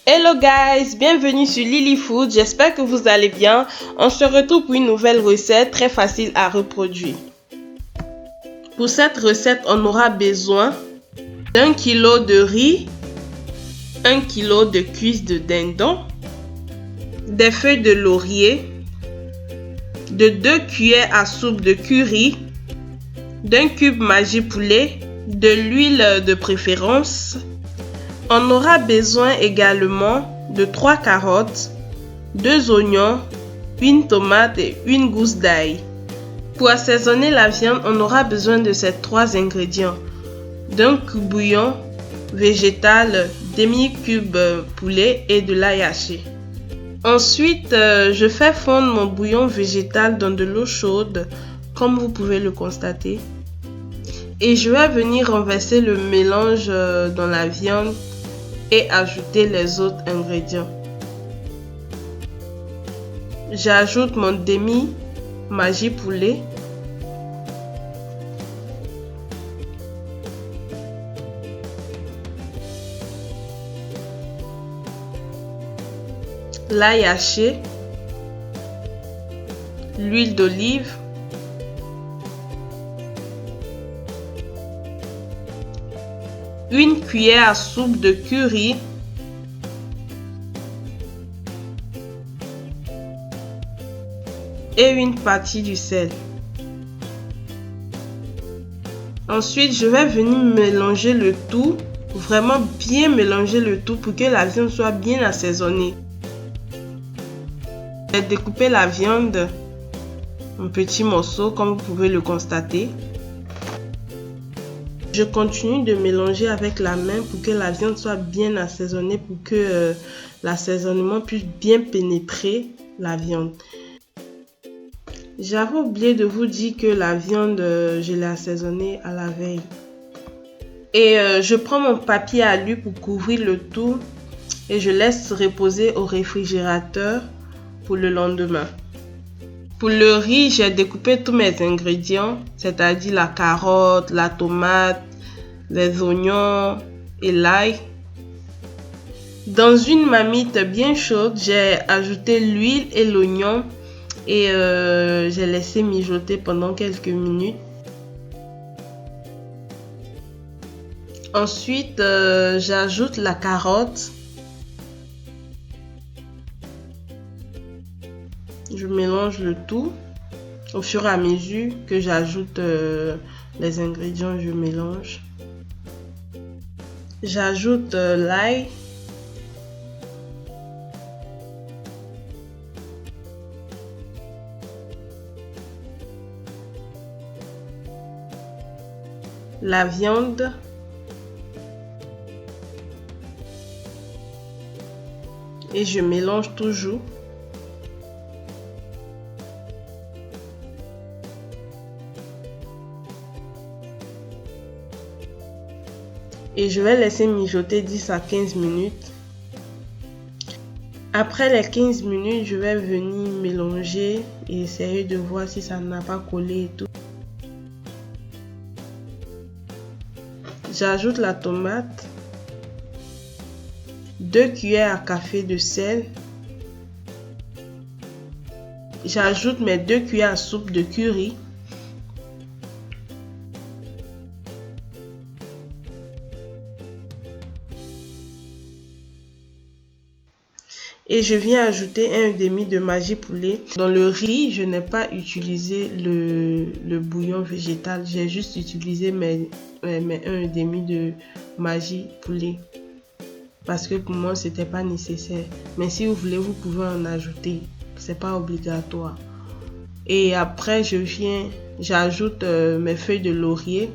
Hello guys, bienvenue sur Lily Food, j'espère que vous allez bien. On se retrouve pour une nouvelle recette très facile à reproduire. Pour cette recette, on aura besoin d'1 kg de riz, 1 kg de cuisses de dindon, des feuilles de laurier, de 2 cuillères à soupe de curry, d'un cube Maggi poulet, de l'huile de préférence. On aura besoin également de 3 carottes, 2 oignons, une tomate et une gousse d'ail. Pour assaisonner la viande, on aura besoin de ces 3 ingrédients. D'un cube bouillon végétal, demi-cube poulet et de l'ail haché. Ensuite, je fais fondre mon bouillon végétal dans de l'eau chaude, comme vous pouvez le constater. Et je vais venir renverser le mélange dans la viande et ajouter les autres ingrédients. J'ajoute mon demi Maggi poulet, l'ail haché, l'huile d'olive, une cuillère à soupe de curry, et une partie du sel. Ensuite, je vais venir mélanger le tout, vraiment bien mélanger le tout pour que la viande soit bien assaisonnée. Je vais découper la viande en petits morceaux comme vous pouvez le constater. Je continue de mélanger avec la main pour que la viande soit bien assaisonnée, pour que l'assaisonnement puisse bien pénétrer la viande. J'avais oublié de vous dire que la viande, je l'ai assaisonnée à la veille. Et je prends mon papier alu pour couvrir le tout et je laisse reposer au réfrigérateur pour le lendemain. Pour le riz, j'ai découpé tous mes ingrédients, c'est-à-dire la carotte, la tomate, les oignons et l'ail. Dans une marmite bien chaude, j'ai ajouté l'huile et l'oignon et j'ai laissé mijoter pendant quelques minutes. Ensuite, j'ajoute la carotte. Je mélange le tout. Au fur et à mesure que j'ajoute les ingrédients, je mélange. J'ajoute l'ail. La viande. Et je mélange toujours. Et je vais laisser mijoter 10 à 15 minutes. Après les 15 minutes, je vais venir mélanger et essayer de voir si ça n'a pas collé et tout. J'ajoute la tomate, 2 cuillères à café de sel. J'ajoute mes 2 cuillères à soupe de curry. Et je viens ajouter un demi de Maggi poulet. Dans le riz, je n'ai pas utilisé le bouillon végétal. J'ai juste utilisé mes 1,5 de Maggi poulet. Parce que pour moi, c'était pas nécessaire. Mais si vous voulez, vous pouvez en ajouter. C'est pas obligatoire. Et après, j'ajoute mes feuilles de laurier.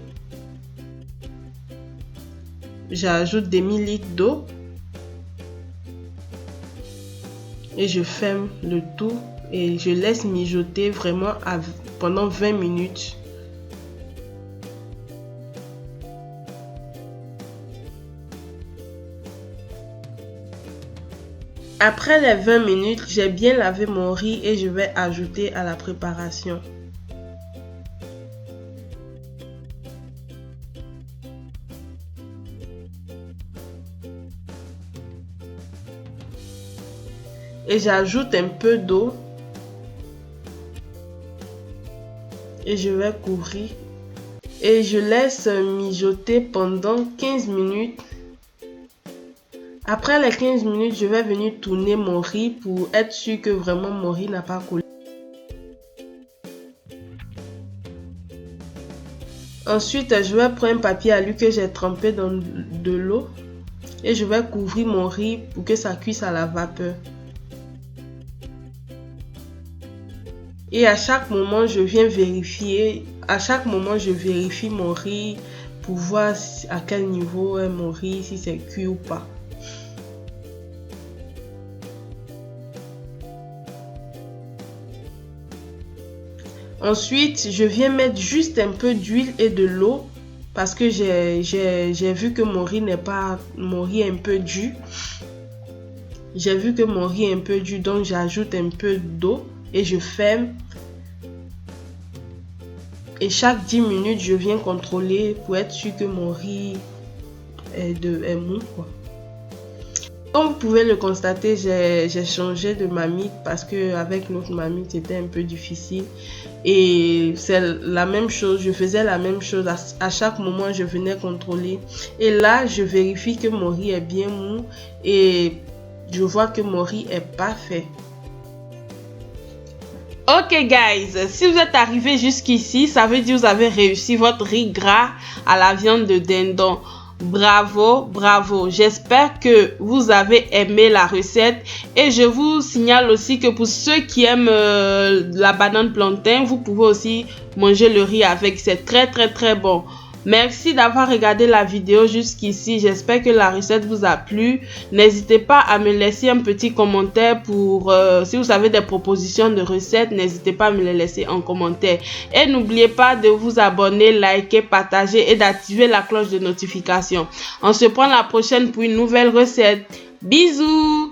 J'ajoute des millilitres d'eau. Et je ferme le tout et je laisse mijoter vraiment pendant 20 minutes. Après les 20 minutes, j'ai bien lavé mon riz et je vais ajouter à la préparation. et j'ajoute un peu d'eau et je vais couvrir et je laisse mijoter pendant 15 minutes. Après les 15 minutes, je vais venir tourner mon riz pour être sûr que vraiment mon riz n'a pas coulé. Ensuite, je vais prendre un papier alu que j'ai trempé dans de l'eau et je vais couvrir mon riz pour que ça cuise à la vapeur. Et à chaque moment, je viens vérifier. À chaque moment, je vérifie mon riz pour voir à quel niveau est mon riz, si c'est cuit ou pas. Ensuite, je viens mettre juste un peu d'huile et de l'eau parce que j'ai vu que mon riz est un peu dur. J'ai vu que mon riz est un peu dur, donc j'ajoute un peu d'eau et je ferme. Et chaque 10 minutes, je viens contrôler pour être sûr que mon riz est mou, quoi. Comme vous pouvez le constater, j'ai changé de marmite parce que avec l'autre marmite, c'était un peu difficile. Et c'est la même chose, je faisais la même chose. À chaque moment, je venais contrôler. Et là, je vérifie que mon riz est bien mou et je vois que mon riz est parfait. Ok guys, si vous êtes arrivé jusqu'ici, ça veut dire que vous avez réussi votre riz gras à la viande de dindon. Bravo, bravo. J'espère que vous avez aimé la recette et je vous signale aussi que pour ceux qui aiment la banane plantain, vous pouvez aussi manger le riz avec. C'est très bon. Merci d'avoir regardé la vidéo jusqu'ici. J'espère que la recette vous a plu. N'hésitez pas à me laisser un petit commentaire pour si vous avez des propositions de recettes, n'hésitez pas à me les laisser en commentaire. Et n'oubliez pas de vous abonner, liker, partager et d'activer la cloche de notification. On se prend la prochaine pour une nouvelle recette. Bisous!